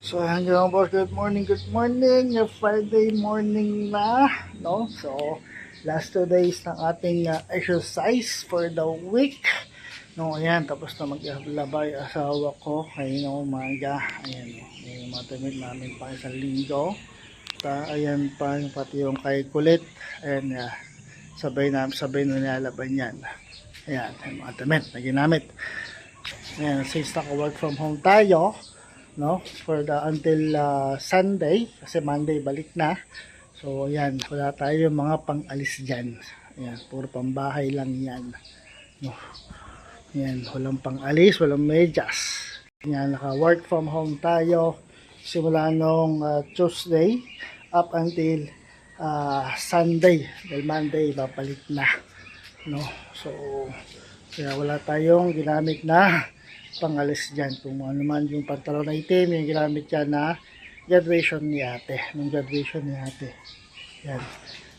So hanggang boss, good morning, Friday morning na, no? So last 2 days ng ating exercise for the week. No, ayan, tapos na maglaba yung asawa ko ngayong umaga. Ayan, no, yung matamit namin pa isang linggo. Ayan pa, pati yung kay kulit. Ayan, sabay na nilalaban yan. Ayan, yung mga damit na ginamit. Ayan, since naka-work from home tayo, no, for the until Sunday, kasi Monday balik na. So ayan, wala tayo mga pang-alis dyan. Ayan, puro pambahay lang yan, no. Ayan, walang pang-alis, walang medyas. Ayan, naka-work from home tayo simula nung Tuesday up until Sunday. Dahil Monday babalik na, no. So kaya wala tayong ginamit na pangalis dyan. Kung ano man yung pantalon na itim, yung ginamit dyan na graduation ni ate. Nung graduation ni ate. Yan.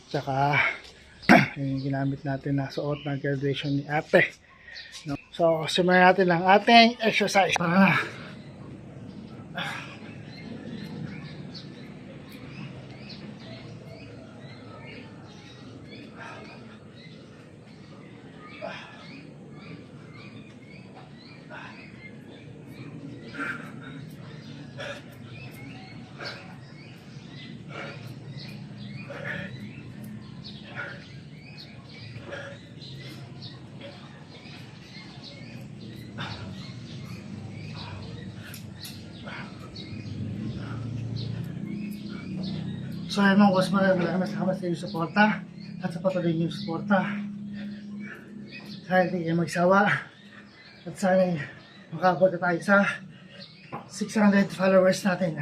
Tsaka, yung ginamit natin na suot ng graduation ni ate. No? So, simulan natin ang ating exercise. So ayun mga boss, maraming salamat sa inyong suporta at sa patuloy ninyong suporta. Sana hindi kayo magsawa at sana makabot na tayo sa 600 followers natin.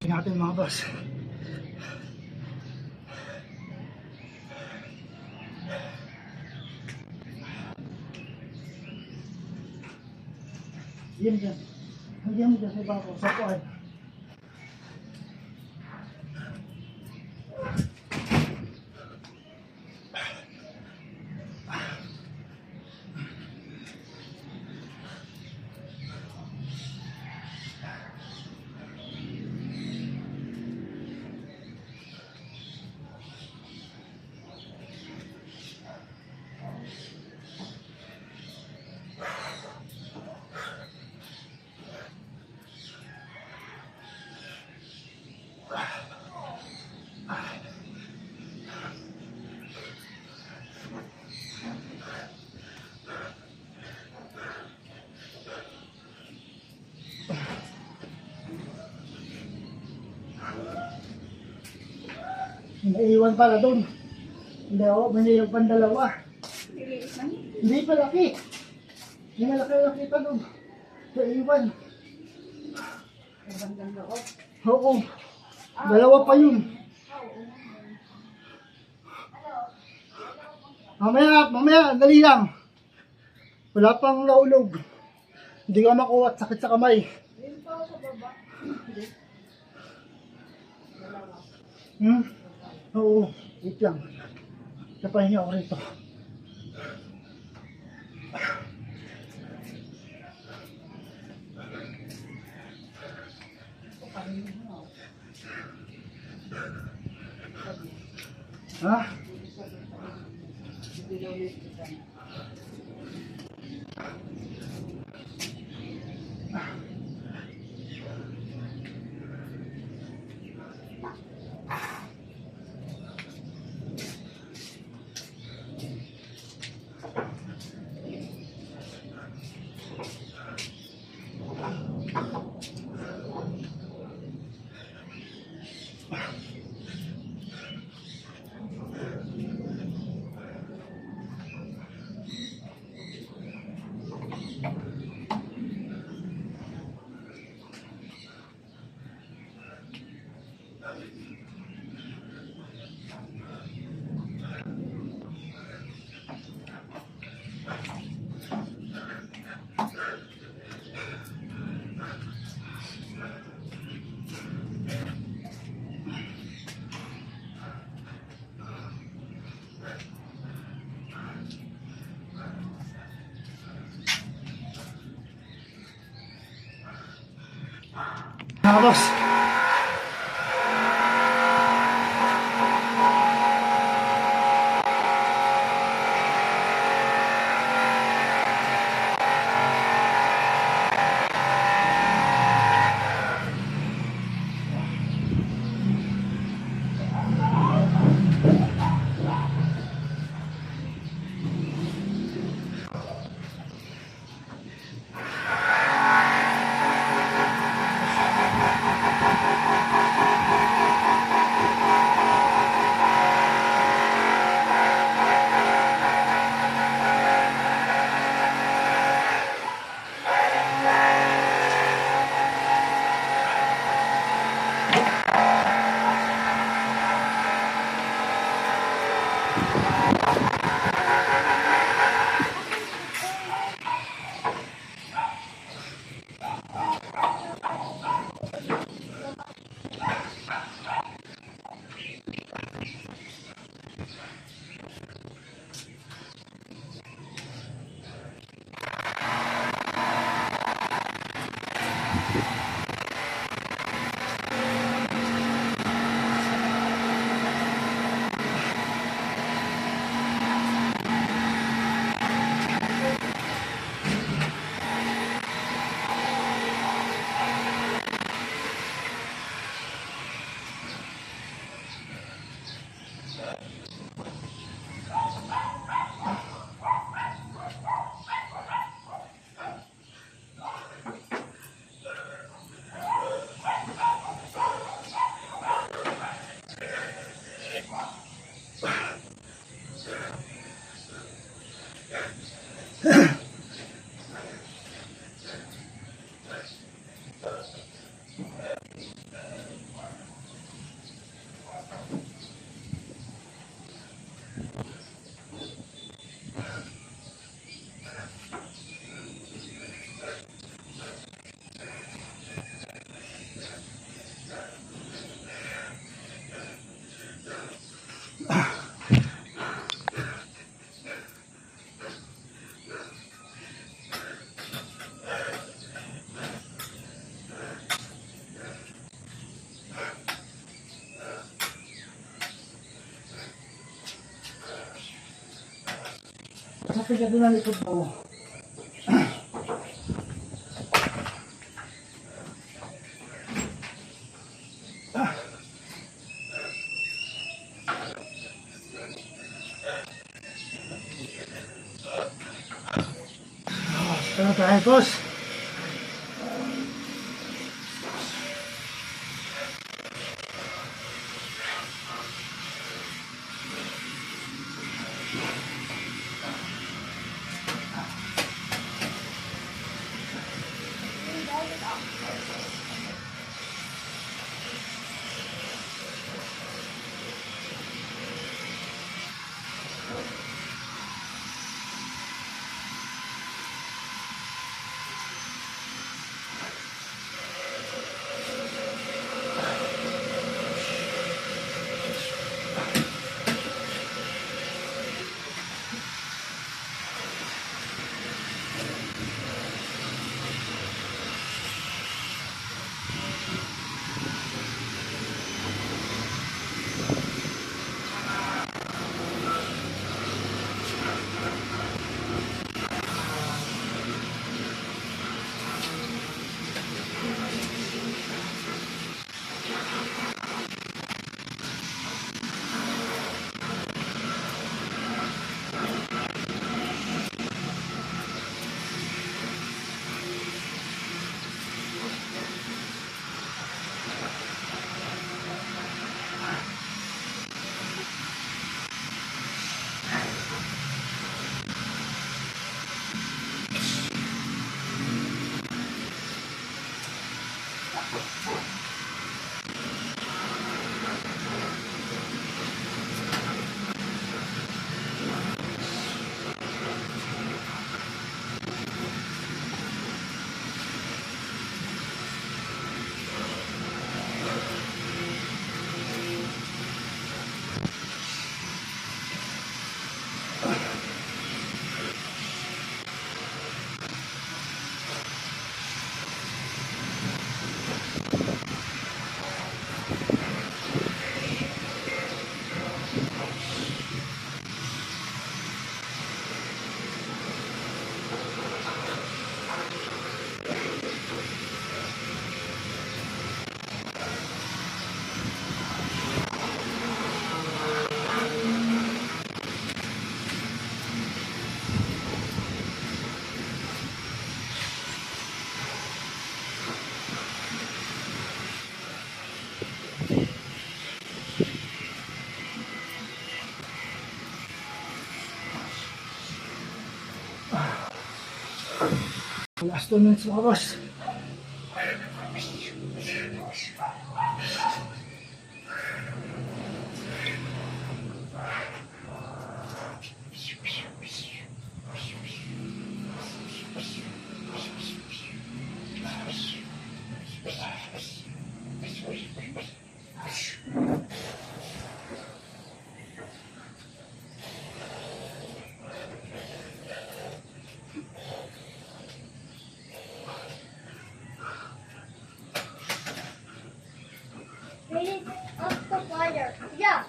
Natin mga boss. Diyan dyan. Diyan mo dyan sa bako. Sa kuwan. Naiwan pala doon. Hindi ako, may pang dalawa. Hindi pa laki. Hindi malaki-laki pa doon. Naiwan. Oo. Dalawa pa yun. Mamaya, dali lang. Wala pang naulog. Hindi ka makuha at sakit sa kamay. Oo, wait lang. Napahinga ako rito. Ha? Tapos, sa pagkado na likod mo. Ano tayo, boss? Last 2 minutes mga boss. Ready? Up the fire. Yeah.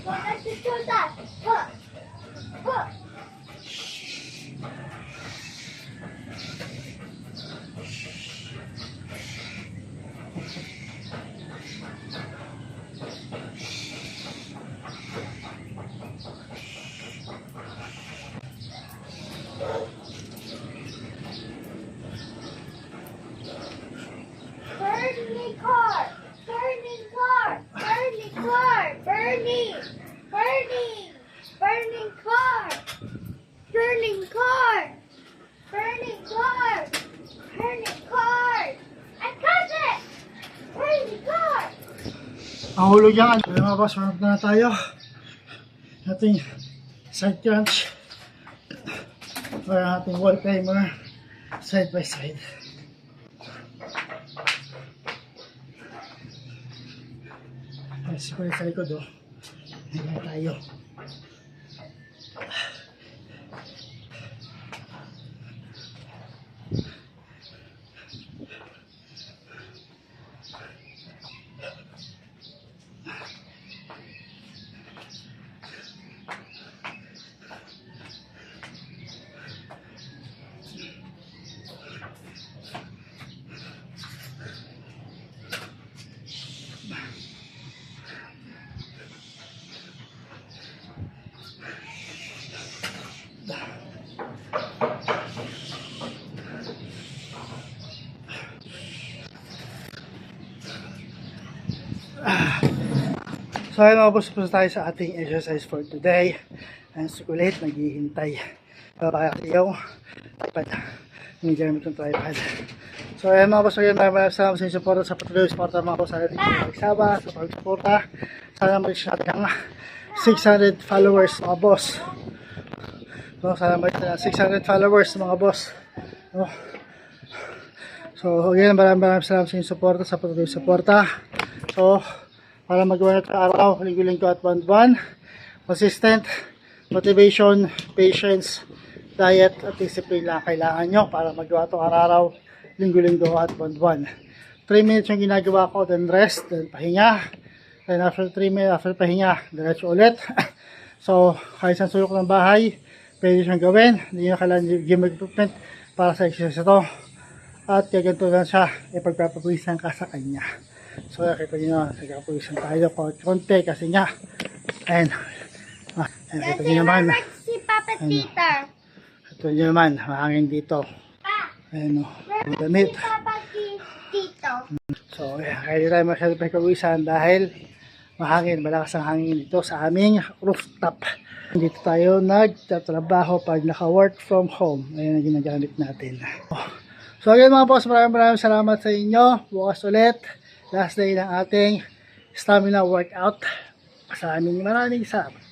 Let's do that. Look. Look. Burning car! Burning car! Burning car! Burning! Burning! Burning car! Burning car! Burning car! Burning car! I got it! Burning car! Ang hulog yan. Ay mga boss, warm up na tayo. Ating side crunch. Or ating wall climber. Side by side. Ay, siguro sa likod oh. Ayan tayo. So ayun mga boss, tapos tayo sa ating exercise for today. Ang sukulit, naghihintay. Papakakayaw, tripod. Hindi gamit ng tripod. So ayun mga boss, maraming salamat sa inyong support sa patuloy support mga boss sa ating pagsaba, sa pagsuporta. Sana ma-reach natin ang 600 followers mga boss. So sana ma-reach natin ang 600 followers mga boss. So again, maraming salamat sa inyong support sa patuloy suporta. So para magawa natin araw, linggo-linggo at buwan-buwan. Consistent, motivation, patience, diet at discipline lang kailangan nyo para magawa itong araw, linggo-linggo at buwan-buwan. 3 minutes yung ginagawa ko, then rest, then pahinga. Then after 3 minutes, after pahinga, diretso ulit. So, kahit saan sulok ng bahay, pwede siyang gawin. Hindi nyo kailangan gym equipment para sa exercise ito. At kaya ganito lang siya, ipagpapawisan ka sa kanya. So, kita nyo na, nagpapawisan tayo konti kasi nga, ayan, kita Kasi nyo naman, si Papa Tita. ito nyo naman, mahangin dito. Pa, Ayan o, si damit. Papa Tito. So, ayan, kaya di tayo masyadong pagpapawisan dahil mahangin, malakas ang hangin dito sa aming rooftop. Dito tayo nagtatrabaho pag naka-work from home. Ayan ang ginagamit natin. So again mga boss, maraming salamat sa inyo. Bukas ulit, last day ng ating stamina workout. Maraming salamat.